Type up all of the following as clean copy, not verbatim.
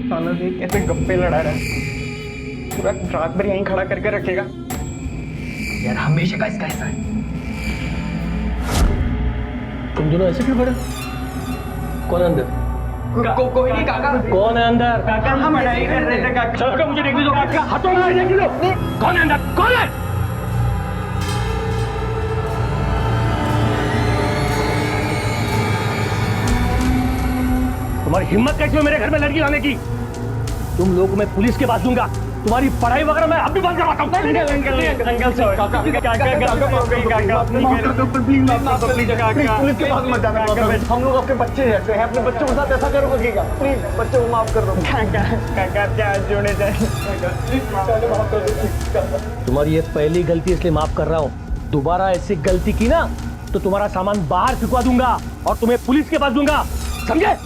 साला देख कैसे गप्पे लड़ा रहा है, पूरा रात भर यहीं खड़ा करके रखेगा। यार हमेशा का इसका हिस्सा है। तुम दोनों ऐसे क्यों खड़े? कौन है अंदर? कोई नहीं काका। कौन है अंदर? काका हम पढ़ाई कर रहे थे काका। चलो मुझे देखने दो। काका हाथों में देखने दो। कौन है अंदर? कौन है? तुम्हारी हिम्मत कैसी है मेरे घर में लड़की लाने की? तुम लोगों को मैं पुलिस के पास दूंगा। तुम्हारी पढ़ाई वगैरह मैं अभी बंद करवाता हूँ। अंकल सर काका पुलिस के पास मत जाना। हम लोग आपके बच्चे जैसे हैं, अपने बच्चों के साथ ऐसा करोगे क्या? प्लीज बच्चों को माफ कर दो। काका क्या जोड़े जाए। तुम्हारी ये पहली गलती इसलिए माफ कर रहा हूँ। दोबारा ऐसी गलती की ना तो तुम्हारा सामान बाहर फेंकवा दूंगा और तुम्हें पुलिस के पास दूंगा, समझे?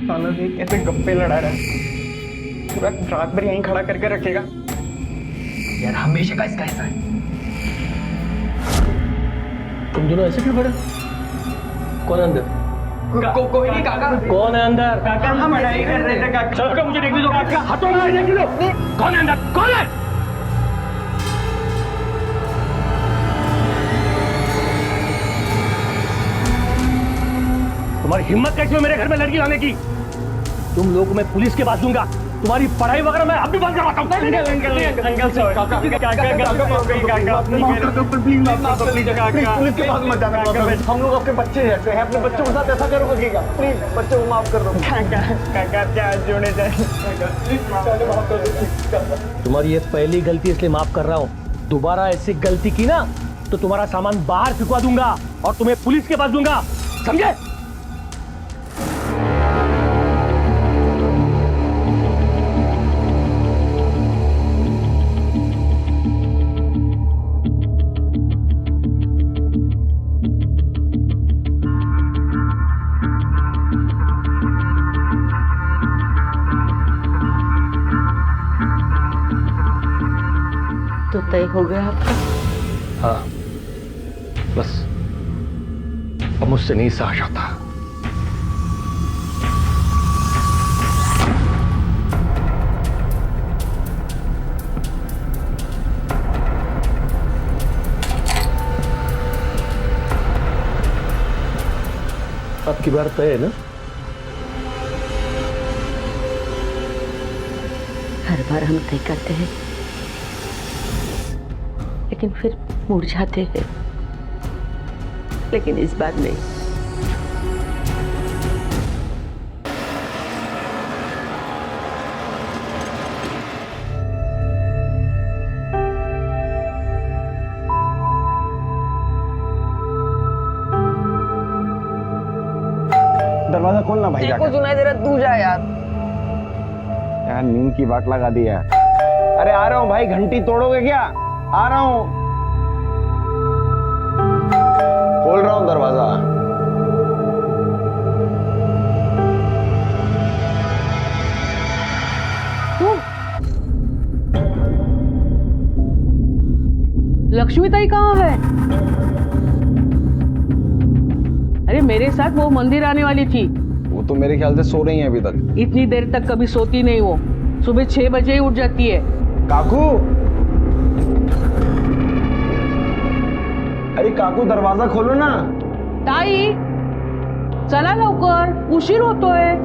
साला देख कैसे गप्पे लड़ा रहा है, पूरा रात भर यहीं खड़ा करके रखेगा। यार हमेशा का इसका हिस्सा है। तुम दोनों ऐसे क्यों खड़े? कौन है अंदर? कोई नहीं काका। कौन है अंदर? काका हम पढ़ाई कर रहे थे काका। चलो मुझे देखने दो। काका हाथों में देखने दो। कौन है अंदर? कौन है? तुम्हारी हिम्मत कैसी है मेरे घर में लड़की लाने की? तुम लोगों को मैं पुलिस के पास दूंगा। तुम्हारी पढ़ाई वगैरह मैं अभी बंद करवाता हूँ। अंकल सर काका पुलिस के पास मत जाना। हम लोग आपके बच्चे जैसे हैं, अपने बच्चों के साथ ऐसा करोगे क्या? प्लीज बच्चों को माफ कर दो। काका क्या जोड़े जाए। तुम्हारी ये पहली गलती इसलिए माफ कर रहा हूँ। दोबारा ऐसी गलती की ना तो तुम्हारा सामान बाहर फेंकवा दूंगा और तुम्हें पुलिस के पास दूंगा, समझे? तो तय हो गया आपका? हाँ, बस अब मुझसे नहीं सहा जाता। आपकी बार तय है ना? हर बार हम तय करते हैं लेकिन फिर मुड़ जाते हैं, लेकिन इस बार नहीं। दरवाजा खोलना भाई। तेरे को सुनाई दे रहा, तू जा यार। यार नींद की बात लगा दी है। अरे आ रहा हूँ भाई, घंटी तोड़ोगे क्या? आ रहा हूँ, खोल रहा हूँ दरवाजा। लक्ष्मी ताई कहाँ है? अरे मेरे साथ वो मंदिर आने वाली थी। वो तो मेरे ख्याल से सो रही हैं अभी तक। इतनी देर तक कभी सोती नहीं वो, सुबह 6 बजे ही उठ जाती है। काकू, अरे काकू दरवाजा खोलो ना। ताई चला लवकर, उशीर होतोय।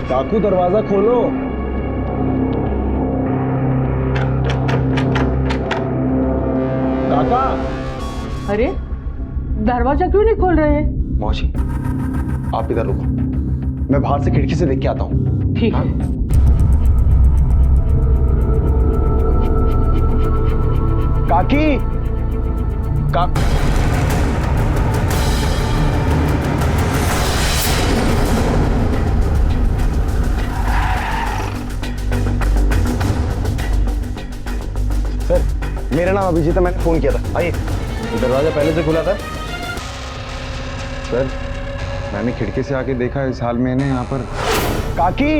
काकू दरवाजा खोलो। काका। अरे दरवाजा क्यों नहीं खोल रहे? मौसी, आप इधर रुको, मैं बाहर से खिड़की से देख के आता हूँ। ठीक है। काकी, सर, मेरा नाम अभिजीत है, मैंने फोन किया था। आइए। दरवाजा पहले से खुला था सर, मैंने खिड़की से आके देखा इस हाल में इन्हें यहाँ पर। काकी,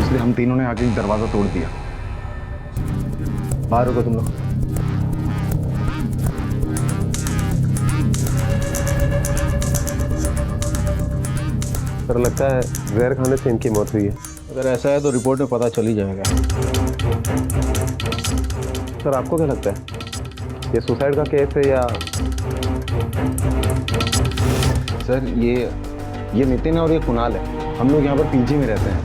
इसलिए हम तीनों ने आके दरवाजा तोड़ दिया। बाहर रुको तुम लोग। सर लगता है जहर खाने से इनकी मौत हुई है। अगर ऐसा है तो रिपोर्ट में पता चल ही जाएगा। सर आपको क्या लगता है, ये सुसाइड का केस है या? सर ये नितिन है और ये कुणाल है। हम लोग यहाँ पर पीजी में रहते हैं।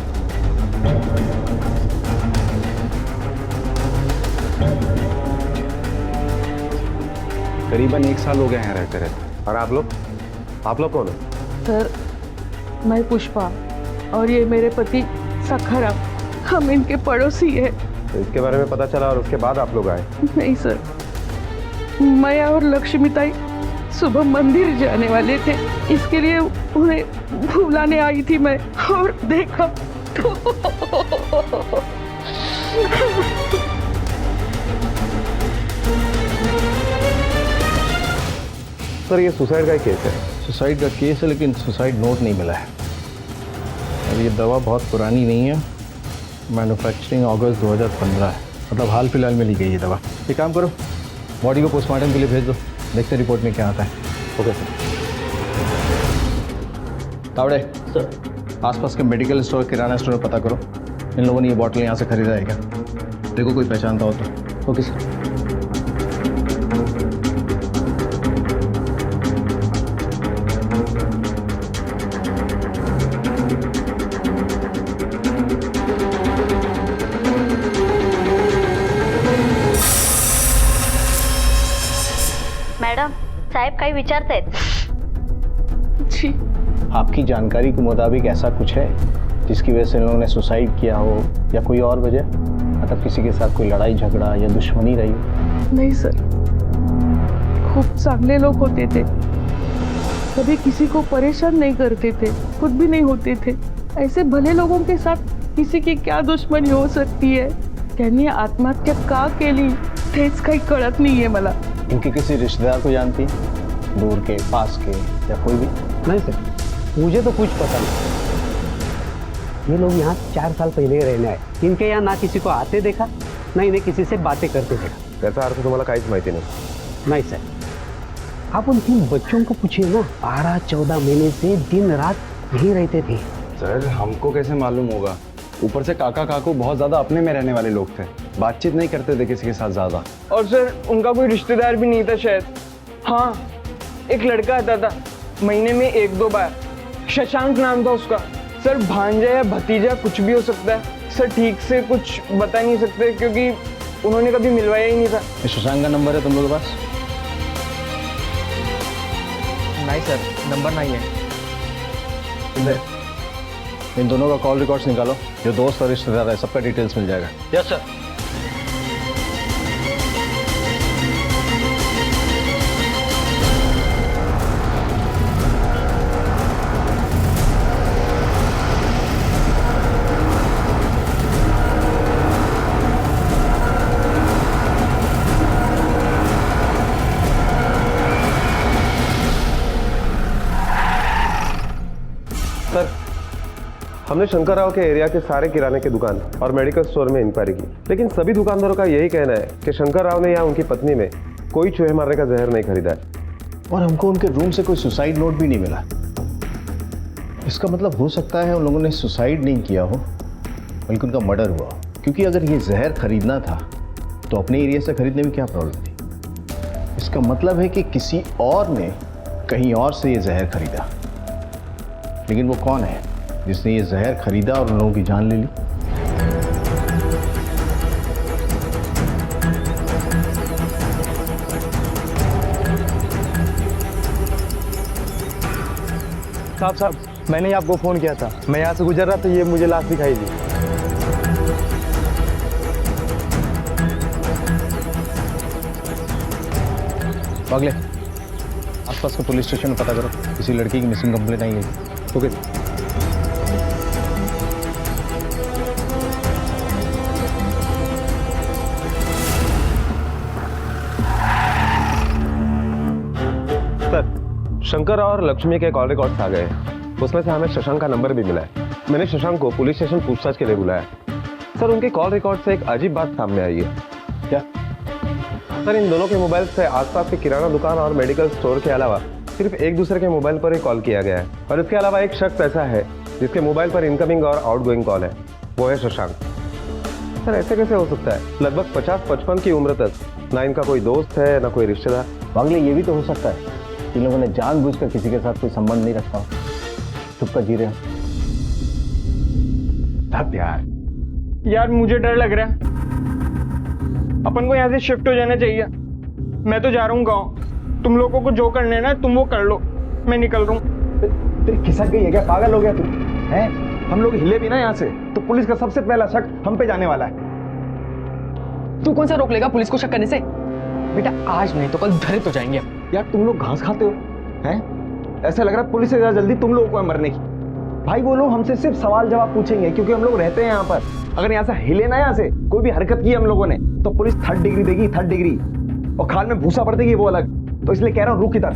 करीबन 1 साल हो गया यहाँ रहते रहते। और आप लोग कौन है? सर मैं पुष्पा और ये मेरे पति सखाराम, हम इनके पड़ोसी है। तो इसके बारे में पता चला और उसके बाद आप लोग आए? नहीं सर, मैं और लक्ष्मी ताई सुबह मंदिर जाने वाले थे, इसके लिए उन्हें बुलाने आई थी मैं, और देखा तो सर ये सुसाइड का ही केस है। सुसाइड का केस है लेकिन सुसाइड नोट नहीं मिला है। और ये दवा बहुत पुरानी नहीं है, मैन्युफैक्चरिंग अगस्त 2015 है, मतलब हाल फिलहाल में ली गई ये दवा। एक काम करो, बॉडी को पोस्टमार्टम के लिए भेज दो, देखते रिपोर्ट में क्या आता है। Okay sir. तावड़े सर, आसपास के मेडिकल स्टोर, किराना स्टोर में पता करो इन लोगों ने ये बॉटल यहाँ से खरीदा है क्या। देखो कोई पहचानता हो तो। Okay sir. मॅडम साहेब काही विचारतायत। जी आपकी जानकारी के मुताबिक ऐसा कुछ है जिसकी वजह से इन लोगों ने सुसाइड किया हो, या कोई और वजह, मतलब किसी के साथ कोई लड़ाई झगड़ा या दुश्मनी रही हो? नहीं सर, खूब चांगले लोग होते थे, कभी किसी को परेशान नहीं करते थे, खुद भी नहीं होते थे। ऐसे भले लोगों के साथ किसी की क्या दुश्मनी हो सकती है? त्यांनी आत्महत्या का केली तेच काही कळत नाहीये मला। इनके किसी रिश्तेदार को जानती, दूर के, पास के, या कोई भी? नहीं सर, मुझे तो कुछ पता नहीं। ये लोग यहाँ 4 साल पहले रहने आए। इनके यहाँ ना किसी को आते देखा, ना इन्हें किसी से बातें करते देखा। त्याचा अर्थ तुम्हाला काहीच माहिती नाही? नहीं सर, आप उन 3 बच्चों को पूछिए ना, 12-14 महीने से दिन रात यहीं रहते थे। सर हमको कैसे मालूम होगा? ऊपर से काका काकू बहुत ज्यादा अपने में रहने वाले लोग थे, बातचीत नहीं करते थे किसी के साथ ज्यादा। और सर उनका कोई रिश्तेदार भी नहीं था शायद। हाँ, एक लड़का आता था महीने में 1-2 बार, शशांक नाम था उसका। सर भांजा या भतीजा कुछ भी हो सकता है सर, ठीक से कुछ बता नहीं सकते क्योंकि उन्होंने कभी मिलवाया ही नहीं था। ये शशांक का नंबर है तुम लोगों के पास? नहीं सर, नंबर नहीं है। इन दोनों का कॉल रिकॉर्ड्स निकालो, जो दोस्त और रिश्तेदार है सबका डिटेल्स मिल जाएगा। Yes sir. हमने शंकर राव के एरिया के सारे किराने की दुकान और मेडिकल स्टोर में इंक्वायरी की, लेकिन सभी दुकानदारों का यही कहना है कि शंकर राव ने या उनकी पत्नी में कोई चूहे मारने का जहर नहीं खरीदा है। और हमको उनके रूम से कोई सुसाइड नोट भी नहीं मिला। इसका मतलब हो सकता है उन लोगों ने सुसाइड नहीं किया हो, बल्कि उनका मर्डर हुआ हो। क्योंकि अगर ये जहर खरीदना था तो अपने एरिया से खरीदने में क्या प्रॉब्लम थी। इसका मतलब है कि किसी और ने कहीं और से ये जहर खरीदा। लेकिन वो कौन है जिसने ये जहर खरीदा और उन लोगों की जान ले ली? साहब मैंने ही आपको फ़ोन किया था। मैं यहाँ से गुजर रहा था, ये मुझे लाश दिखाई दी। पागले, आसपास के पुलिस स्टेशन में पता करो, किसी लड़की की मिसिंग कंप्लेंट आई है। ओके। सर, शंकर राव और लक्ष्मी के कॉल रिकॉर्ड्स आ गए हैं। उसमें से हमें शशांक का नंबर भी मिला है। मैंने शशांक को पुलिस स्टेशन पूछताछ के लिए बुलाया। सर, उनके कॉल रिकॉर्ड से एक अजीब बात सामने आई है। क्या? सर, इन दोनों के मोबाइल से आसपास के किराना दुकान और मेडिकल स्टोर के अलावा सिर्फ एक दूसरे के मोबाइल पर ही कॉल किया गया है। और इसके अलावा एक शख्स ऐसा है जिसके मोबाइल पर इनकमिंग और आउटगोइंग कॉल है, वो है शशांक। सर, ऐसे कैसे हो सकता है? लगभग 50-55 की उम्र तक ना इनका कोई दोस्त है ना कोई रिश्तेदार। पागले, ये भी तो हो सकता है इन लोगों ने जानबूझकर किसी के साथ कोई संबंध नहीं रखा हो, चुपकर जी रहे हो। यार मुझे डर लग रहा है। अपन को यहाँ से शिफ्ट हो जाना चाहिए। मैं तो जा रहा हूँ गाँव। तुम लोगों को जो करने है ना तुम वो कर लो, मैं निकल रहा हूँ। तेरी खिसक गई है क्या? पागल हो गया तू? हैं? हम लोग हिले भी ना यहाँ से तो पुलिस का सबसे पहला शक हम पे जाने वाला है। तू कौन सा रोक लेगा पुलिस को शक करने से? बेटा आज नहीं तो कल धरे तो जाएंगे। यार तुम लोग घास खाते हो हैं? ऐसा लग रहा है पुलिस से ज्यादा जल्दी तुम लोगों को है मरने की। भाई वो लोग हमसे सिर्फ सवाल जवाब पूछेंगे क्योंकि हम लोग रहते हैं यहाँ पर। अगर यहाँ से हिले ना, यहाँ से कोई भी हरकत की हम लोगों ने तो पुलिस 3rd डिग्री देगी, 3rd डिग्री, और खाल में भूसा भर देगी वो अलग। तो इसलिए कह रहा हूँ रुक इधर।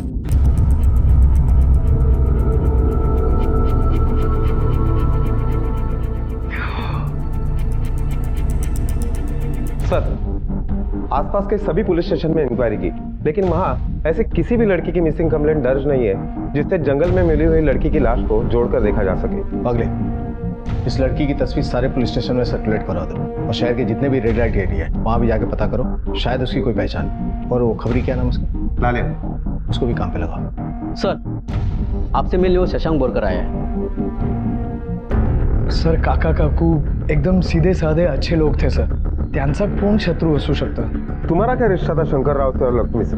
सर, आसपास के सभी पुलिस स्टेशन में इंक्वायरी की, लेकिन वहां ऐसे किसी भी लड़की की मिसिंग कंप्लेंट दर्ज नहीं है जिससे जंगल में मिली हुई लड़की की लाश को जोड़कर देखा जा सके। पागले, इस लड़की की तस्वीर सारे पुलिस स्टेशन में सर्कुलेट करा दो और शहर के जितने भी रेड लाइट एरिया है वहां भी जाके पता करो, शायद उसकी कोई पहचान। और वो खबरी क्या नाम उसका? लालिन। उसको भी काम पे लगाओ। सर, आपसे मिलने वो शशांक बोलकर आया है। सर, काका काकू एकदम सीधे साधे अच्छे लोग थे सर। त्यांचा कोण शत्रू असू शकता? तुम्हारा क्या रिश्ता था शंकर राव से और लक्ष्मी से?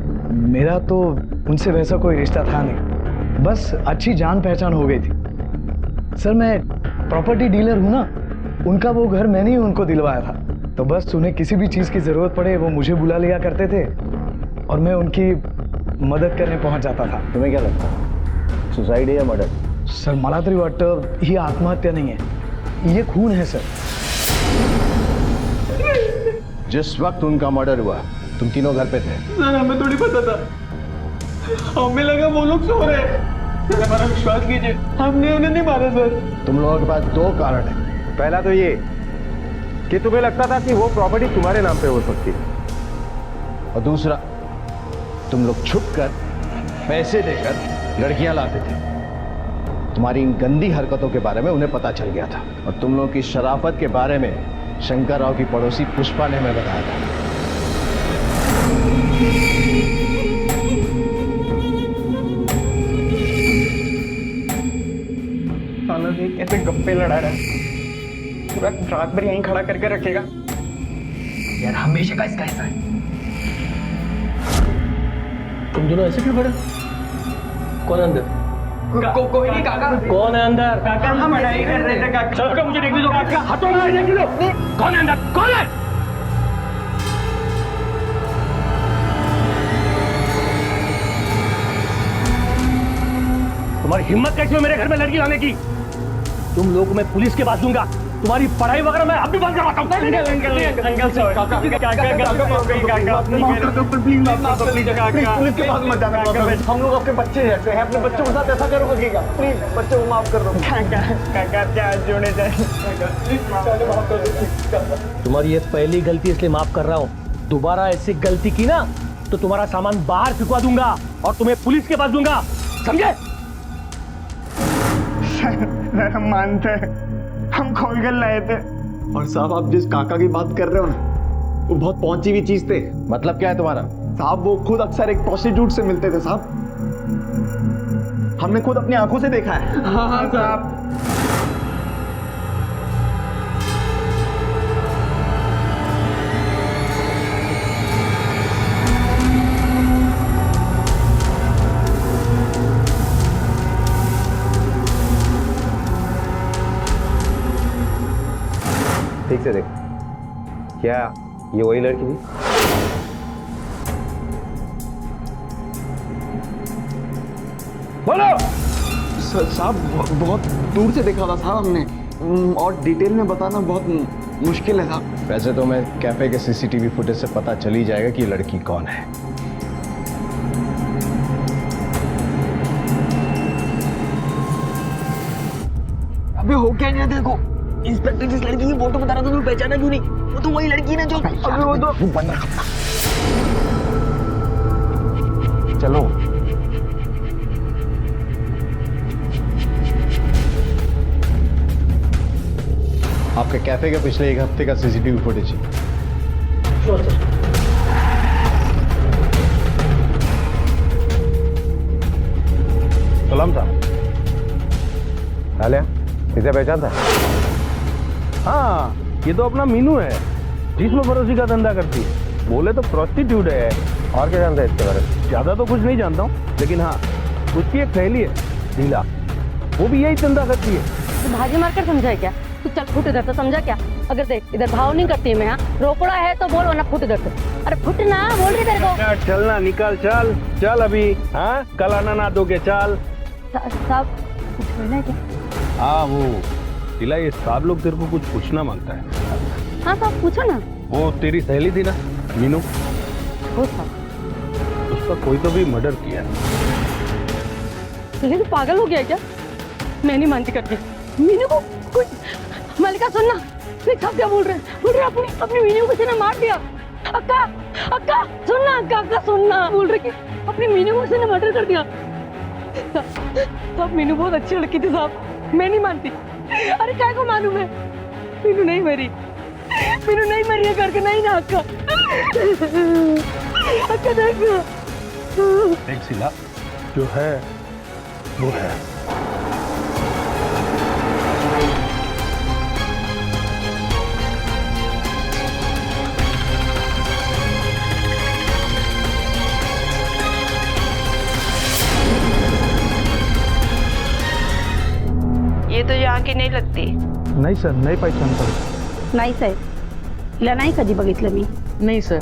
मेरा तो उनसे वैसा कोई रिश्ता था नहीं, बस अच्छी जान पहचान हो गई थी। सर, मैं प्रॉपर्टी डीलर हूँ ना, उनका वो घर मैंने ही उनको दिलवाया था। तो बस उन्हें किसी भी चीज़ की ज़रूरत पड़े वो मुझे बुला लिया करते थे और मैं उनकी मदत करने पहुँच जाता था। तुम्हें क्या लगता है, सुसाइड है या मर्डर? सर, मला तरी वाटतं ही आत्महत्या नहीं है, ये खून है सर। जिस वक्त उनका मर्डर हुआ तुम तीनों घर पे थे? सर, हमें थोड़ी पता था, हमें लगा वो लोग सो रहे हैं। सर, हमारा विश्वास कीजिए, हमने उन्हें नहीं मारा सर। तुम लोगों के पास 2 कारण है। पहला तो ये कि तुम्हें लगता था कि वो प्रॉपर्टी तुम्हारे नाम पे हो सकती, और दूसरा, तुम लोग छुपकर पैसे देकर लड़कियां लाते थे। तुम्हारी इन गंदी हरकतों के बारे में उन्हें पता चल गया था और तुम लोगों की शराफत के बारे में शंकर राव की पड़ोसी पुष्पा ने हमें बताया था। साला देख कैसे गप्पे लड़ा रहा है, पूरा रात भर यहीं खड़ा करके रखेगा। यार हमेशा का इसका हिस्सा है। तुम दोनों ऐसे क्यों खड़े? कौन अंदर? कोई नहीं काका। कौन है अंदर? काका हम लड़ाई कर रहे थे काका। चलो मुझे देखने दो। काका हाथों में देखने दो। कौन है अंदर? कौन है? तुम्हारी हिम्मत कैसी हो मेरे घर में लड़की लाने की? तुम लोग को मैं पुलिस के पास दूंगा। तुम्हारी पढ़ाई वगैरह मैं अभी बंद करवाता हूँ। पुलिस के पास मत जाना, हम लोग आपके बच्चे जैसे हैं, अपने बच्चों के साथ ऐसा करोगे क्या? प्लीज बच्चों को माफ कर दो। तुम्हारी ये पहली गलती इसलिए माफ कर रहा हूँ, दोबारा ऐसी गलती की ना तो तुम्हारा सामान बाहर फिकवा दूंगा और तुम्हें पुलिस के पास दूंगा, समझे? सर हम मानते हैं, हम खोल कर लाए थे। और साहब आप जिस काका की बात कर रहे हो ना, वो बहुत पहुंची हुई चीज थे। मतलब क्या है तुम्हारा? साहब वो खुद अक्सर एक प्रोस्टिट्यूट से मिलते थे साहब, हमने खुद अपनी आंखों से देखा है। हाँ साहब। ठीक से देख, क्या ये वही लड़की थी? बोलो। साहब बहुत दूर से देखा था साहब हमने, और डिटेल में बताना बहुत मुश्किल है साहब। वैसे तो मैं कैफे के सीसीटीवी फुटेज से पता चल ही जाएगा कि ये लड़की कौन है। अबे हो क्या नहीं, देखो इंस्पेक्टर जिस लड़की की फोटो बता रहा था, तुम्हें पहचाना क्यों नहीं? वो तो वही लड़की है ना जो अबे वो तो बंद रखा। चलो आपके कैफे के पिछले एक हफ्ते का सीसीटीवी फुटेज। सलाम साहब। इसे पहचानता है? हाँ, ये तो अपना मीनू है, जिसमें पड़ोसी का धंधा करती है। बोले तो प्रोस्टिट्यूट है। और क्या जानता है इसके बारे में? ज्यादा तो कुछ नहीं जानता हूँ, लेकिन हाँ उसकी एक सहेली है नीला, वो भी यही धंधा करती है। तो भाजी मारकर समझा है क्या? तू चल फुट इधर से, समझा क्या? अगर देख इधर भाव नहीं करती मैं, हाँ रोकड़ा है तो बोल, वरना फुट इधर से। अरे फुट ना बोल रही तेरे को। चलना, निकल, चल चल अभी। हाँ, कल आना ना दोगे, चल। साहब कुछ कहना है क्या? हाँ वो नीला, ये साहब लोग तेरे को कुछ पूछना मांगता है। हाँ साहब पूछो ना। वो तेरी सहेली थी ना मीनू, वो साहब उसका कोई तो भी मर्डर किया। तुझे तो पागल हो गया क्या? मैं नहीं मानती करती मीनू को कुछ। मलिका सुनना, देख सब क्या बोल रहे हैं। बोल रहे अपनी अपनी मीनू को किसी ने मार दिया। अक्का अक्का सुनना, अक्का अक्का सुनना, बोल रहे कि अपनी मीनू को किसी ने मर्डर कर दिया। साहब मीनू बहुत अच्छी लड़की थी साहब, मैं नहीं मानती। अरे क्या को मालूम है, मीनू नहीं मरी, मीनू नहीं मरी है करके नहीं ना अक्का। अक्का देख देख सिला, जो है वो है। ये तो यहाँ की नहीं लगती. नाही सर, नाही पहचान कर. नाही साहेब, हिला नाही कधी बघितलं मी. नहीं सर,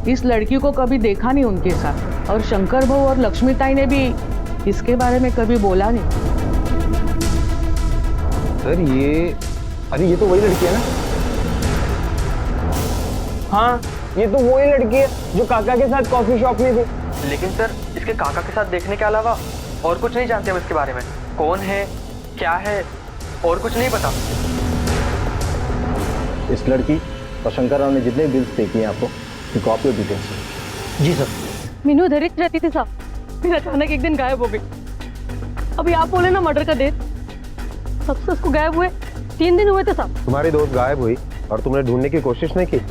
इस लड़की को कभी देखा नहीं उनके साथ, और शंकर भाऊ और लक्ष्मीताई ने भी इसके बारे में कभी बोला नहीं। सर ये तो वही लड़की है ना? हाँ, ये तो वही लड़की है जो काका के साथ कॉफी शॉप में थी। लेकिन सर इसके काका के साथ देखने के अलावा और कुछ नहीं जानते हम इसके बारे में। कौन है, क्या है, और कुछ नहीं पता। इस लड़की और शंकर राव ने जितने बिल्स पे किए आपको, कॉपी और डिटेल्स। जी सर। मीनू इधर ही रहती थी साहब, फिर अचानक एक दिन गायब हो गई। अभी आप बोले ना मर्डर का डेट, तब से उसको गायब हुए 3 दिन हुए थे साहब। तुम्हारी दोस्त गायब हुई और तुमने ढूंढने की कोशिश नहीं की?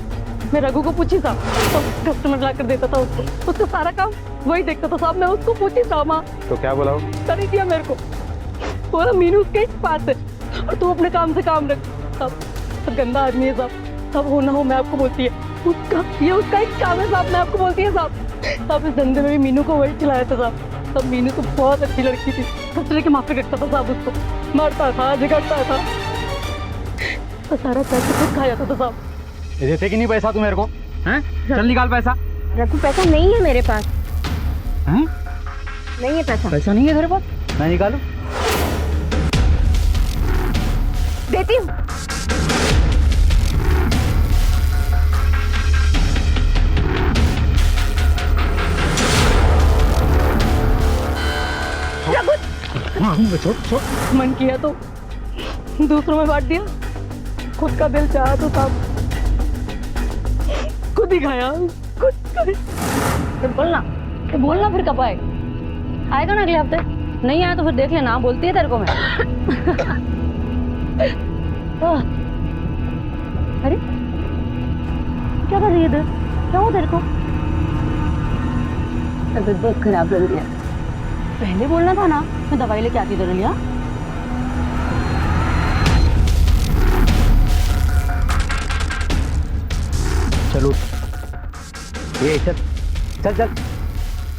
मैं रघु को पूछी साहब, तो कस्टमर ला कर देता था उसको, उसका सारा काम वही देखता था साहब। मैं उसको पूछी साहब, माँ तो क्या बोला? नहीं दिया मेरे को, बोला मीनू उसके पास है और तू अपने काम से काम रख। साहब गंदा आदमी है साहब, सब हो ना हो मैं आपको बोलती है, उसका एक काम है साहब, मैं आपको बोलती है साहब। साहब इस धंधे में भी मीनू को वही खिलाया था साहब। तब मीनू तो बहुत अच्छी लड़की थी, खतरे के माफी रखता था साहब, उसको मारता था, झगड़ता था, तो सारा पैसा खुद खा जाता था साहब। देते कि नहीं पैसा तू मेरे को? हैं? चल निकाल पैसा। रघु पैसा नहीं है मेरे पास। हैं? नहीं है पैसा। पैसा नहीं है तेरे पास? मैं निकालूं? देती हूँ। छोड़ छोड़। मन किया तो दूसरों में बांट दिया, खुद का दिल चाहा तो साहब खुद ही खाया, खुद तो बोलना फिर कब आएगा ना अगले हफ्ते, नहीं आया तो फिर देख लेना, बोलती है तेरे को मैं। अरे क्या कर रही है इधर, क्या हुआ तेरे को? तबीयत बहुत खराब लग रही है। पहले बोलना था ना, मैं दवाई लेके आती तेरे लिए। चलो ये चल चल चल।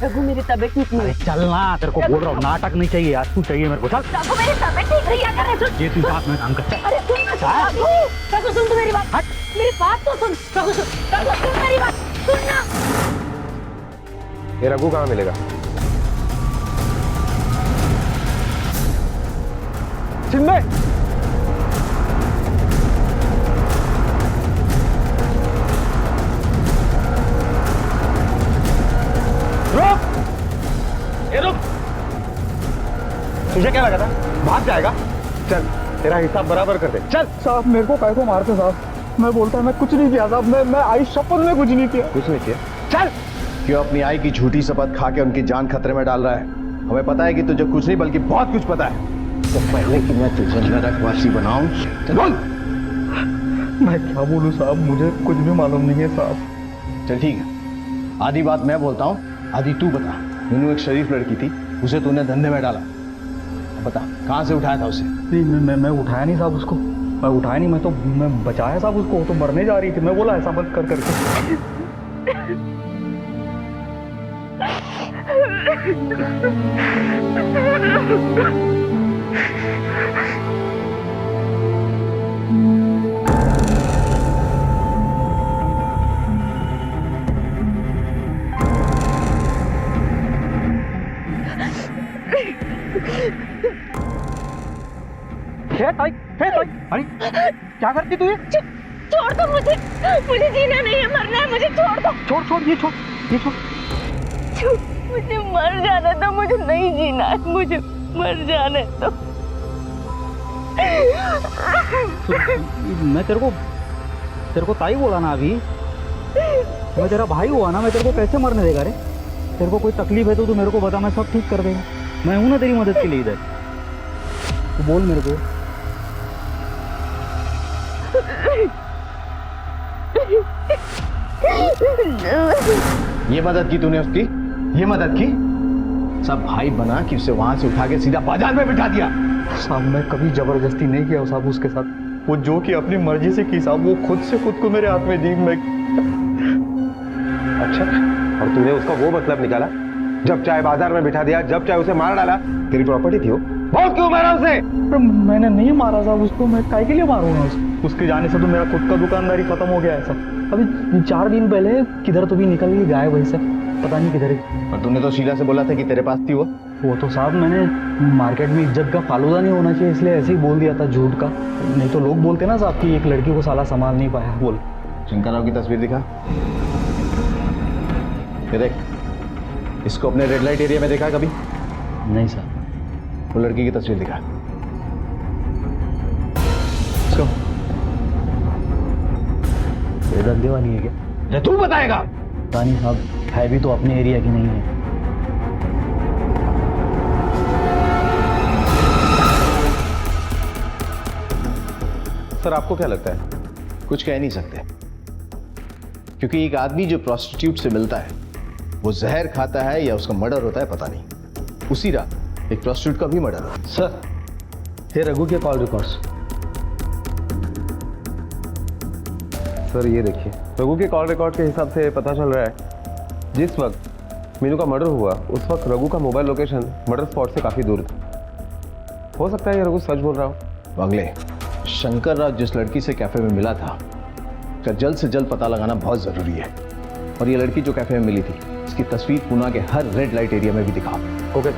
रघु मेरी तबीयत ठीक नहीं है। चलना, तेरे को बोल रहा हूँ, नाटक नहीं चाहिए आज, तू चाहिए मेरे को। चल रघु मेरी तबीयत ठीक नहीं है, क्या कर रहे? ये तू साथ में काम कर। अरे सुन ना रघु, रघु सुन तो मेरी बात, हट मेरी बात तो सुन रघु, सुन मेरी बात, सुन ना। ये रघु कहाँ मिलेगा? चिन्मय, रुक! ये रुक! तुझे क्या लगा था भाग जाएगा? चल तेरा हिसाब बराबर कर दे, चल। साहब मेरे को काय को मारते साहब, मैं बोलता मैं कुछ नहीं किया साहब, मैं आई शपथ में कुछ नहीं किया। कुछ नहीं किया? चल। क्यों अपनी आई की झूठी शपथ खा के उनकी जान खतरे में डाल रहा है? हमें पता है कि तुझे कुछ नहीं बल्कि बहुत कुछ पता है। तो पहले कि मैं तुझे नरकवासी बनाऊं, बोल। मैं क्या बोलूं साहब, मुझे कुछ भी मालूम नहीं है साहब। चल ठीक है, आधी बात मैं बोलता हूँ, आधी तू बता। मीनू एक शरीफ लड़की थी, उसे तूने धंधे में डाला, बता कहाँ से उठाया था उसे? नहीं मैं उठाया नहीं साहब उसको, मैं उठाया नहीं, मैं बचाया साहब उसको, तो मरने जा रही थी, मैं बोला ऐसा मत कर करके। अरे क्या करती तू? ये छोड़ दो मुझे, मुझे जीना नहीं है, मरना है, मुझे छोड़ दो। छोड़ छोड़, ये छोड़, ये छोड़। मुझे मर जाने दो, मुझे नहीं जीना है, मुझे मर जाने दो। मैं तेरे को ताई बोला ना अभी, मैं तेरा भाई हुआ ना, मैं तेरे को कैसे मरने देगा रे? तेरे को कोई तकलीफ है तो तू मेरे को बता, मैं सब ठीक कर देगा। मैं हूं ना तेरी मदद के लिए इधर, तू बोल मेरे को। ये मदद की तूने उसकी, ये मदद की? सब भाई बना कि उसे वहां से उठा के सीधा बाजार में बिठा दिया। साहब मैं कभी जबरदस्ती नहीं किया साहब उसके साथ, वो जो कि अपनी मर्जी से की साहब, वो खुद से खुद को मेरे हाथ में दी। मैं अच्छा, और तूने उसका वो मतलब निकाला, जब चाहे बाजार में बिठा दिया, जब चाहे उसे मार डाला। तेरी प्रॉपर्टी थी वो, बहुत क्यों मारा उसे? मैंने नहीं मारा साहब उसको, मैं काय के लिए मारूंगा उसके जाने से तो मेरा खुद का दुकानदारी खत्म हो गया है साहब। अभी 4 दिन पहले किधर तो भी निकल गई गायब वहीं से, पता नहीं किधर है। और तूने तो शीला से बोला था कि तेरे पास थी वो तो साहब मैंने मार्केट में इज्जत का फालूदा नहीं होना चाहिए, इसलिए ऐसे ही बोल दिया था झूठ का, नहीं तो लोग बोलते ना साहब कि एक लड़की को साला संभाल नहीं पाया। बोल। शंकर राव की तस्वीर दिखा, ये देख, इसको अपने रेड लाइट एरिया में देखा कभी? नहीं सर। वो लड़की की तस्वीर दिखा। ये धंधेवानी है क्या? तू बताएगा। तानी साहब है भी तो अपने एरिया की नहीं है। सर आपको क्या लगता है? कुछ कह नहीं सकते, क्योंकि एक आदमी जो प्रोस्टिट्यूट से मिलता है वो जहर खाता है या उसका मर्डर होता है पता नहीं। उसी रात एक प्रोस्टिट्यूट का भी मर्डर हुआ। सर ये रघु के कॉल रिकॉर्ड्स। सर ये देखिए, रघु के कॉल रिकॉर्ड के हिसाब से पता चल रहा है जिस वक्त मीनू का मर्डर हुआ उस वक्त रघु का मोबाइल लोकेशन मर्डर स्पॉट से काफी दूर था। हो सकता है ये रघु सच बोल रहा हो। बंगले शंकर राव जिस लड़की से कैफे में मिला था उसका जल्द से जल्द पता लगाना बहुत जरूरी है। और ये लड़की जो कैफे में मिली थी इसकी तस्वीर पुणे के हर रेड लाइट एरिया में भी दिखाओ। ओके।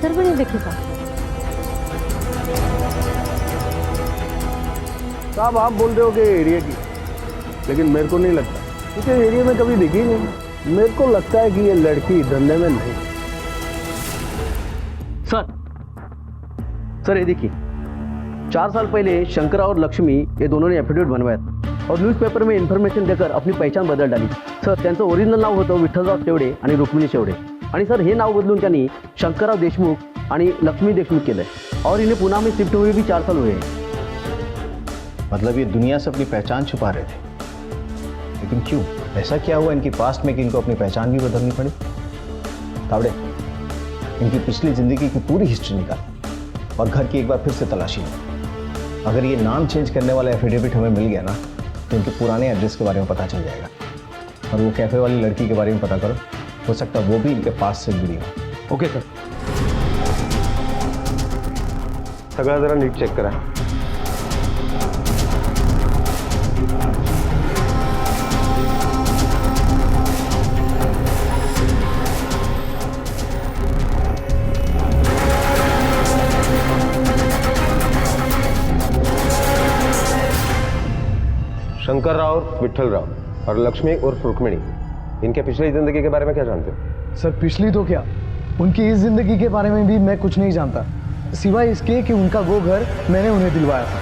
किधर भी नहीं देखे साहब। साहब आप बोल रहे हो कि एरिया की, लेकिन मेरे को नहीं लगता, क्योंकि एरिया में कभी दिखी नहीं। मेरे को लगता है कि ये लड़की धंधे में नहीं। सर ये देखिए, 4 साल पहले शंकरा और लक्ष्मी ये दोनों ने एफिडेविट बनवाया था और न्यूज़पेपर में इन्फॉर्मेशन देकर अपनी पहचान बदल डाली। सर त्यांचं ओरिजिनल नाव होतं विठ्ठलराव शेवडे आणि रुक्मिणी शेवडे, आणि सर हे नाव बदलून त्यांनी शंकरराव देशमुख आणि लक्ष्मी देशमुख केलंय और इन्हें पुणे में शिफ्ट हुए भी 4 साल हुए हैं। मतलब ये दुनिया से अपनी पहचान छुपा रहे थे, लेकिन क्यों? ऐसा क्या हुआ इनकी पास्ट में कि इनको अपनी पहचान भी बदलनी पड़ी? तावड़े, इनकी पिछली जिंदगी की पूरी हिस्ट्री निकाल और घर की एक बार फिर से तलाशी लो। अगर ये नाम चेंज करने वाला एफिडेविट हमें मिल गया ना, तो इनके पुराने एड्रेस के बारे में पता चल जाएगा। और वो कैफे वाली लड़की के बारे में पता करो, हो सकता है वो भी इनके पास से जुड़ी हो। Okay sir. सगळं जरा नीट चेक करा। शंकर राव विठ्ठल राव और लक्ष्मी उर्फ रुक्मिणी, इनके पिछली जिंदगी के बारे में क्या जानते हो? सर पिछली तो क्या, उनकी इस जिंदगी के बारे में भी मैं कुछ नहीं जानता, सिवाय इसके कि उनका वो घर मैंने उन्हें दिलवाया था।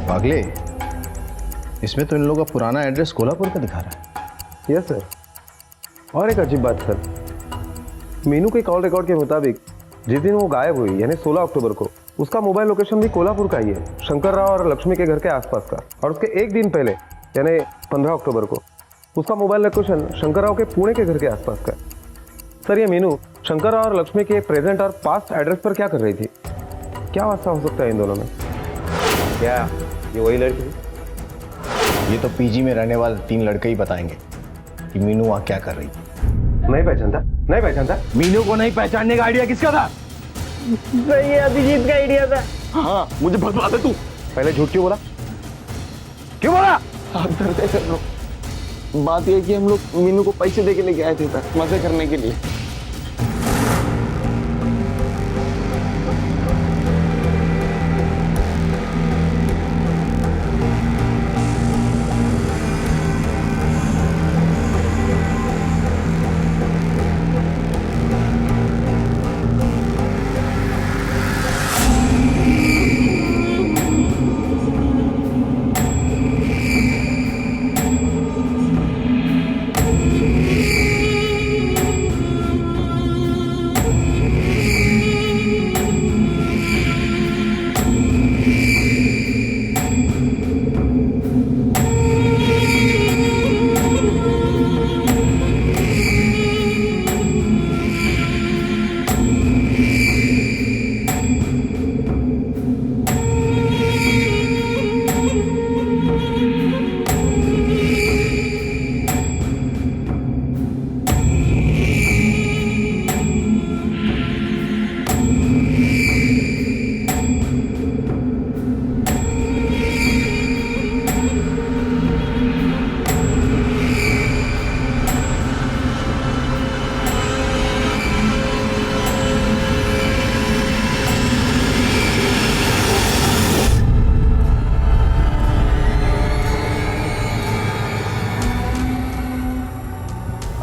पागले, इसमें तो इन लोगों का पुराना एड्रेस कोल्हापुर का दिखा रहा है। Yes sir. और एक अजीब बात सर, मीनू के कॉल रिकॉर्ड के मुताबिक जिस दिन वो गायब हुई यानी 16 अक्टूबर को, उसका मोबाइल लोकेशन भी कोल्हापुर का ही है, शंकर राव और लक्ष्मी के घर के आसपास का। और उसके एक दिन पहले यानी 15 अक्टूबर को उसका मोबाइल लोकेशन शंकर राव के पुणे के घर के आसपास का। सर ये मीनू शंकर राव और लक्ष्मी के प्रेजेंट और पास्ट एड्रेस पर क्या कर रही थी? क्या वास्ता हो सकता है इन दोनों में? क्या ये वही लड़की? ये तो पीजी में रहने वाले 3 लड़के ही बताएंगे कि मीनू वहाँ क्या कर रही थी। नहीं पहचानता? नहीं पहचानता? मीनू को नहीं पहचानने का आइडिया किसका था? सही है, अभिजीत का आइडिया था। हाँ, मुझे भगवा दे तू। पहले झूठ क्यों बोला? क्यों बोला? आप डरते थे लोग। बात यह कि हम लोग मीनू को पैसे दे के लेके आए थे सर, मजे करने के लिए।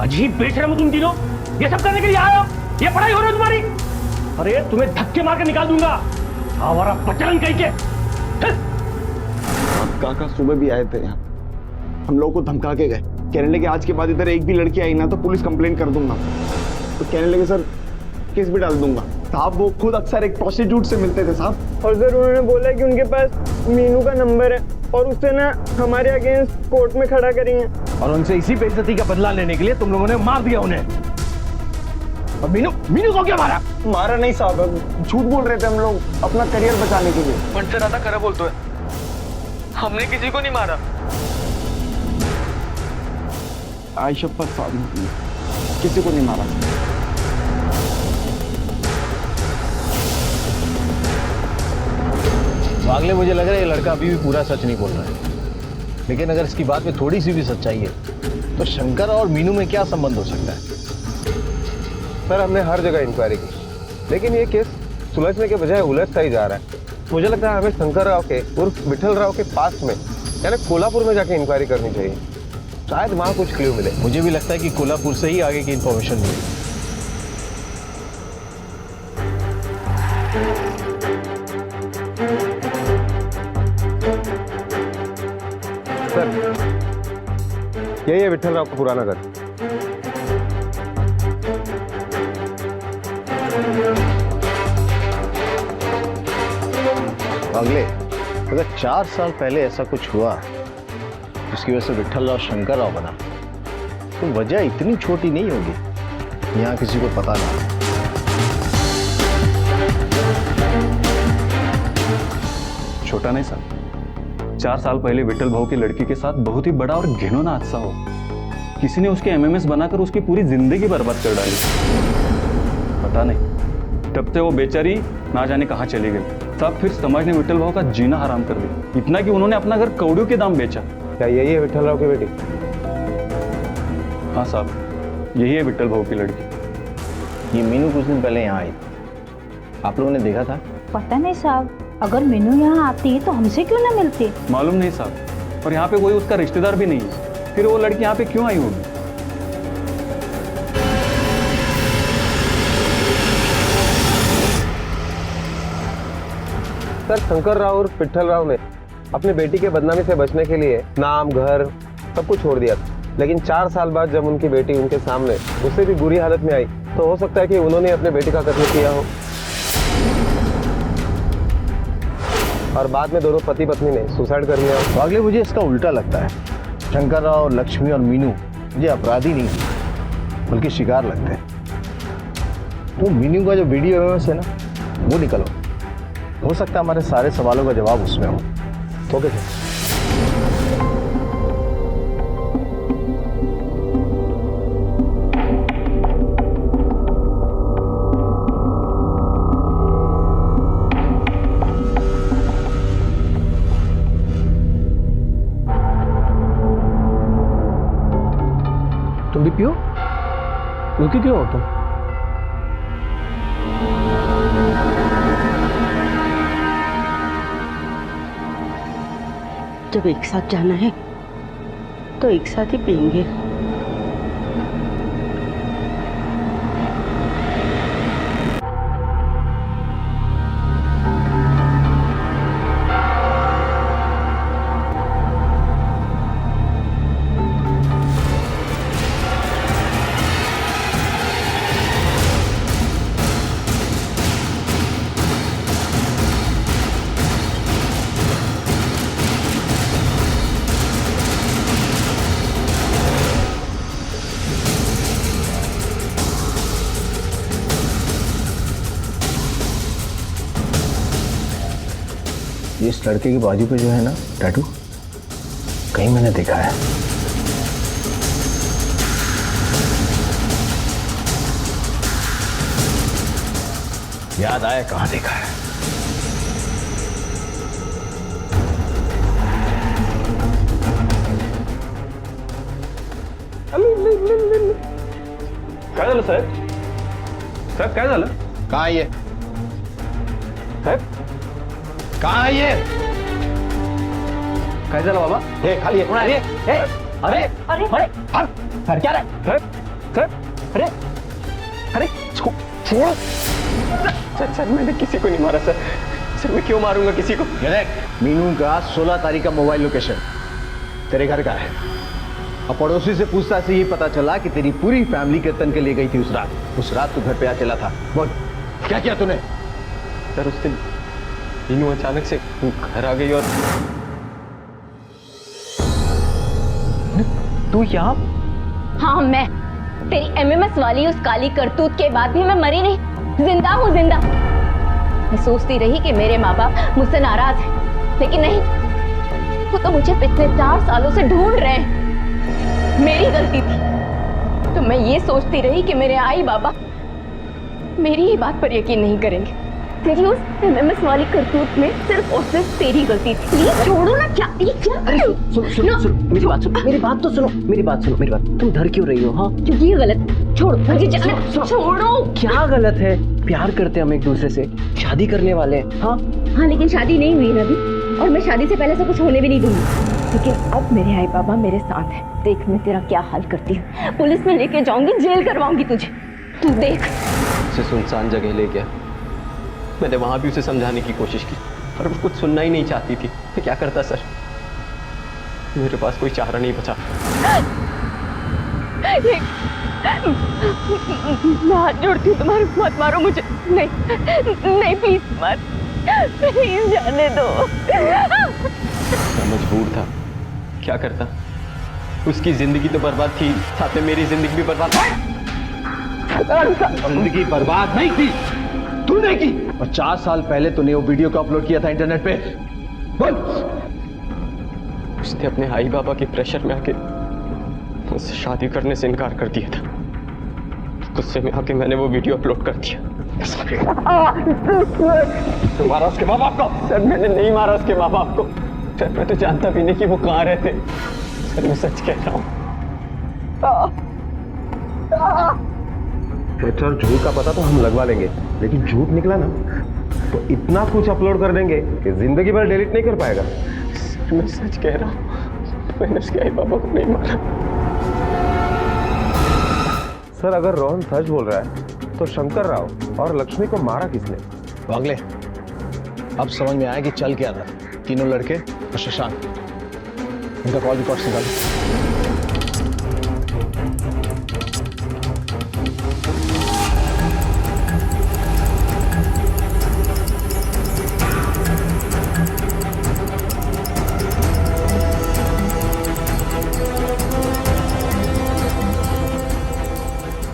अजीब बेशरम हो तुम तीनों, ये सब करने के लिए आए हो? ये पढ़ाई हो रही है तुम्हारी? अरे तुम्हें धक्के मार के निकाल दूंगा, हमारा बचन कह के। काका सुबह भी आए थे यहाँ, हम लोगों को धमका के गए, कहने लगे आज के बाद इधर एक भी लड़की आई ना तो पुलिस कंप्लेंट कर दूंगा। तो कहने लगे सर केस भी डाल दूंगा। साहब वो खुद अक्सर एक प्रोस्टिट्यूट से मिलते थे साहब, और सर उन्होंने बोला कि उनके पास मीनू का नंबर है और उससे ना हमारे अगेंस्ट कोर्ट में खड़ा करेंगे। और उनसे इसी बेइज्जती का बदला लेने के लिए तुम लोगों ने मार दिया उन्हें। और मीनू को क्या मारा? मारा नहीं साहब, झूठ बोल रहे थे हम लोग अपना करियर बचाने के लिए। मनसे दादा खरा बोलते है, हमने किसी को नहीं मारा। आई शपथ साहब, किसी को नहीं मारा। अगले मुझे लग रहा है ये लड़का अभी भी पूरा सच नहीं बोल रहा है, लेकिन अगर इसकी बात में थोड़ी सी भी सच्चाई है तो शंकर और मीनू में क्या संबंध हो सकता है? सर हमने हर जगह इंक्वायरी की, लेकिन ये केस सुलझने के बजाय उलझता ही जा रहा है। मुझे लगता है हमें शंकर राव के उर्फ विठल राव के पास में यानी कोल्हापुर में जाके इंक्वायरी करनी चाहिए, शायद वहाँ कुछ क्लू मिले। मुझे भी लगता है कि कोल्हापुर से ही आगे की इंफॉर्मेशन मिली। सर यही है विठल राव का पुराना घर। अगले अगर 4 साल पहले ऐसा कुछ हुआ जिसकी वजह से विठल राव शंकर राव बना, तो वजह इतनी छोटी नहीं होगी, यहाँ किसी को पता ना। छोटा नहीं सर, 4 साल पहले विठल भाऊ की लड़की के साथ बहुत ही बड़ा और घिनौना हादसा हो, किसी ने उसके एमएमएस बनाकर उसकी पूरी जिंदगी बर्बाद कर डाली। पता नहीं तब से वो बेचारी ना जाने कहाँ चली गई। तब फिर समाज ने विठल भाऊ का जीना हराम कर दिया, इतना कि उन्होंने अपना घर कौड़ियों के दाम बेचा। क्या यही है विठल राव की बेटी? हाँ साहब, यही है विठल भाऊ की लड़की। ये मीनू कुछ दिन पहले यहाँ आई, आप लोगों ने देखा था? पता नहीं साहब, अगर मीनू यहाँ आती तो हमसे क्यों ना मिलती? मालूम नहीं साहब, और यहाँ पे कोई उसका रिश्तेदार भी नहीं है, फिर वो लड़की यहाँ पे क्यों आई होगी? सर शंकर राव और विठल राव ने अपनी बेटी के बदनामी से बचने के लिए नाम घर सब कुछ छोड़ दिया, लेकिन 4 साल बाद जब उनकी बेटी उनके सामने उससे भी बुरी हालत में आई, तो हो सकता है कि उन्होंने अपने बेटी का कत्ल किया हो और बाद में दोनों पति पत्नी ने सुसाइड कर लिया हो। अगले मुझे इसका उल्टा लगता है। शंकर राव, लक्ष्मी और मीनू मुझे अपराधी नहीं बल्कि शिकार लगते हैं। वो मीनू का जो वीडियो है ना, वो निकलो, हो सकता है हमारे सारे सवालों का जवाब उसमें हो। Okay sir. तुम भी पियो, रुकी क्यों हो तुम? जब एक साथ जाना है तो एक साथ ही पियेंगे। इस लड़के की बाजू पे जो है ना टैटू, कहीं मैंने देखा है। याद आया कहाँ देखा है। काय झालं साहेब? साहेब काय झालं? कहाँ है ये? साहेब कहाँ है ये? काय झालं बाबा? हे खाली है। अरे अरे अरे अरे क्या रे? साहेब साहेब अरे अरे छोड़। सर मैंने किसी को नहीं मारा सर। सर मैं क्यों मारूंगा किसी को? ये देख, मीनू का 16 तारीख का मोबाइल लोकेशन तेरे घर का है। और पड़ोसी से पूछताछ से ये पता चला कि तेरी पूरी फैमिली कीर्तन के लिए गई थी उस रात। उस रात तू घर पे अकेला था। बोल क्या किया तूने? सर उस दिन मीनू अचानक से घर आ गई और तू यहाँ? हाँ मैं तेरी एमएमएस वाली उस काली करतूत के बाद भी मैं मरी नहीं, जिंदा हूँ जिंदा। मैं सोचती रही कि मेरे माँ बाप मुझसे नाराज हैं, लेकिन नहीं, वो तो मुझे पिछले 4 सालों से ढूंढ रहे हैं। मेरी गलती थी तो मैं ये सोचती रही कि मेरे आई बाबा मेरी ही बात पर यकीन नहीं करेंगे, लेकिन उस एमएमएस वाली करतूत में सिर्फ और सिर्फ तेरी गलती थी। प्लीज छोड़ो ना। क्या सुनो मेरी बात सुनो, मेरी बात तो सुनो, मेरी बात सुनो, मेरी बात। तुम डर क्यों रही हो? हाँ क्योंकि ये गलत छोड़ो मुझे जाने छोड़ो। क्या गलत है? प्यार करते हैं हम एक दूसरे से, शादी करने वाले हैं। हाँ हाँ लेकिन शादी नहीं हुई रवि, और मैं शादी से पहले से कुछ होने भी नहीं दूंगी। लेकिन अब मेरे आई बाबा मेरे साथ है, देख मैं तेरा क्या हाल करती हूँ। पुलिस में लेके जाऊंगी, जेल करवाऊंगी तुझे, तू देख। उसे सुनसान जगह ले गया, मैंने वहां भी उसे समझाने की कोशिश की, पर वो कुछ सुनना ही नहीं चाहती थी। मैं क्या करता सर, मेरे पास कोई चारा नहीं बचा। मैं हाथ जोड़ती हूँ तुम्हारे, मत मारो मुझे। नहीं नहीं प्लीज मत, प्लीज जाने दो। मैं मजबूर था, क्या करता। उसकी जिंदगी तो बर्बाद थी, साथ में मेरी जिंदगी भी बर्बाद थी। जिंदगी बर्बाद नहीं थी, तूने की। और 4 साल पहले तूने वो वीडियो को अपलोड किया था इंटरनेट पे। बोल। उसने अपने आई बाबा के प्रेशर में आके मुझसे शादी करने से इनकार कर दिया था। गुस्से में आके मैंने वो वीडियो अपलोड कर दिया। तो मारा उसके माँ बाप को? सर मैंने नहीं मारा उसके माँ बाप को सर, मैं तो जानता भी नहीं कि वो कहाँ रहते। सर मैं सच कह रहा हूँ। सर झूठ का पता तो हम लगवा लेंगे, लेकिन झूठ निकला ना तो इतना कुछ अपलोड कर देंगे कि जिंदगी भर डिलीट नहीं कर पाएगा। सर मैं सच कह रहा हूँ, मैंने उसके आई बाबा को नहीं मारा। सर अगर रोहन सच बोल रहा है तो शंकर राव और लक्ष्मी को मारा किसने? वागले, अब समझ में आया कि चल क्या रहा। तीनों लड़के और शशांक, उनका कॉल रिकॉर्ड निकालो।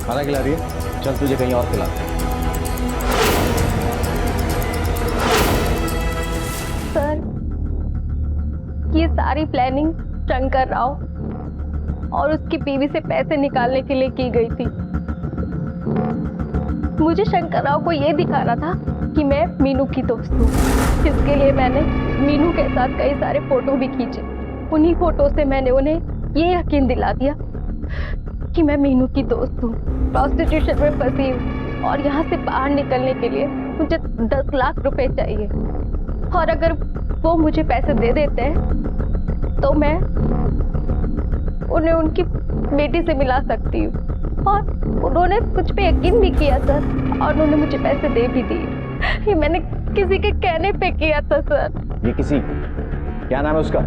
खाना खिला रही है, चल तुझे कहीं और खिलाते हैं। सर ये सारी प्लानिंग शंकर राव और उसकी बीवी से पैसे निकालने के लिए की गई थी। मुझे शंकर राव को ये दिखाना था कि मैं मीनू की दोस्त हूँ, जिसके लिए मैंने मीनू के साथ कई सारे फोटो भी खींचे। उन्हीं फोटो से मैंने उन्हें ये यकीन दिला दिया कि मैं मीनू की दोस्त हूँ, प्रोस्टिट्यूशन में फंसी हूँ और यहाँ से बाहर निकलने के लिए मुझे 10 लाख रुपए चाहिए। और अगर वो मुझे पैसे दे देते हैं तो मैं उन्हें उनकी बेटी से मिला सकती हूँ। और उन्होंने कुछ पे यकीन भी किया सर, और उन्होंने मुझे पैसे दे भी दिए। ये मैंने किसी के कहने पे किया था सर। ये किसी, क्या नाम है उसका?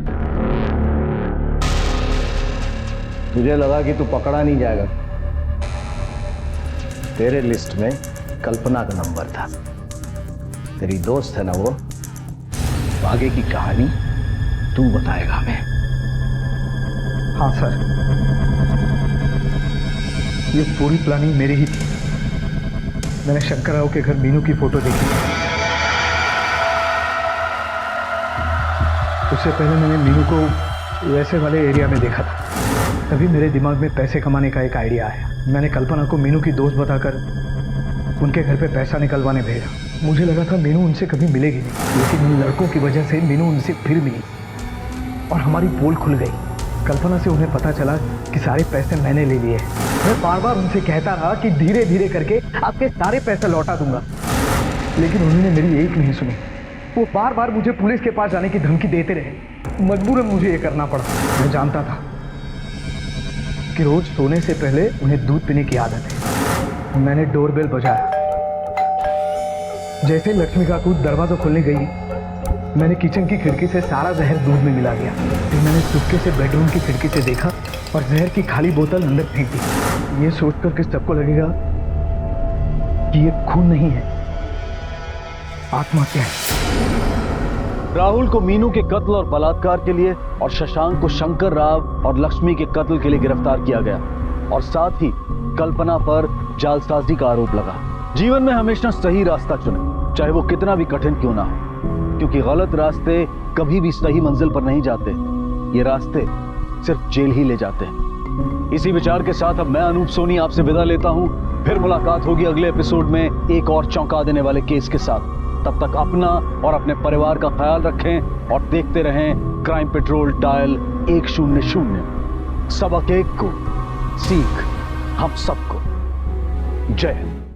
मुझे लगा कि तू पकड़ा नहीं जाएगा। तेरे लिस्ट में कल्पना का नंबर था। तेरी दोस्त है ना वो, आगे की कहानी तू बताएगा हमें। हाँ सर, ये पूरी प्लानिंग मेरी ही थी। मैंने शंकर राव के घर मीनू की फोटो देखी। उससे पहले मैंने मीनू को वैसे वाले एरिया में देखा था, तभी मेरे दिमाग में पैसे कमाने का एक आइडिया आया। मैंने कल्पना को मीनू की दोस्त बताकर उनके घर पे पैसा निकलवाने भेजा। मुझे लगा था मीनू उनसे कभी मिलेगी नहीं, लेकिन उन लड़कों की वजह से मीनू उनसे फिर मिली और हमारी पोल खुल गई। कल्पना से उन्हें पता चला कि सारे पैसे मैंने ले लिए। मैं बार बार उनसे कहता रहा कि धीरे धीरे करके आपके सारे पैसे लौटा दूंगा, लेकिन उन्होंने मेरी एक नहीं सुनी। वो बार बार मुझे पुलिस के पास जाने की धमकी देते रहे। मजबूरन मुझे ये करना पड़ा। मैं जानता था कि रोज सोने से पहले उन्हें दूध पीने की आदत है। मैंने डोरबेल बजाया। जैसे लक्ष्मी काकू दरवाजा खोलने गई, मैंने किचन की खिड़की से सारा जहर दूध में मिला दिया। फिर मैंने चुपके से बेडरूम की खिड़की से देखा और जहर की खाली बोतल अंदर फेंक दी। ये सोचकर कि सबको लगेगा कि ये खून नहीं है, आत्महत्या है। राहुल को मीनू के कत्ल और बलात्कार के लिए और शशांक को शंकर राव और लक्ष्मी के कत्ल के लिए गिरफ्तार किया गया और साथ ही कल्पना पर जालसाजी का आरोप लगा। जीवन में हमेशा सही रास्ता चुनें, चाहे वो कितना भी कठिन क्यों ना हो, क्योंकि गलत रास्ते कभी भी सही मंजिल पर नहीं जाते। ये रास्ते सिर्फ जेल ही ले जाते हैं। इसी विचार के साथ अब मैं अनूप सोनी आपसे विदा लेता हूं। फिर मुलाकात होगी अगले एपिसोड में एक और चौंका देने वाले केस के साथ। तब तक अपना और अपने परिवार का ख्याल रखें और देखते रहें क्राइम पेट्रोल डायल 100। सबक एक को, सीख हम सबको। जय हिंद।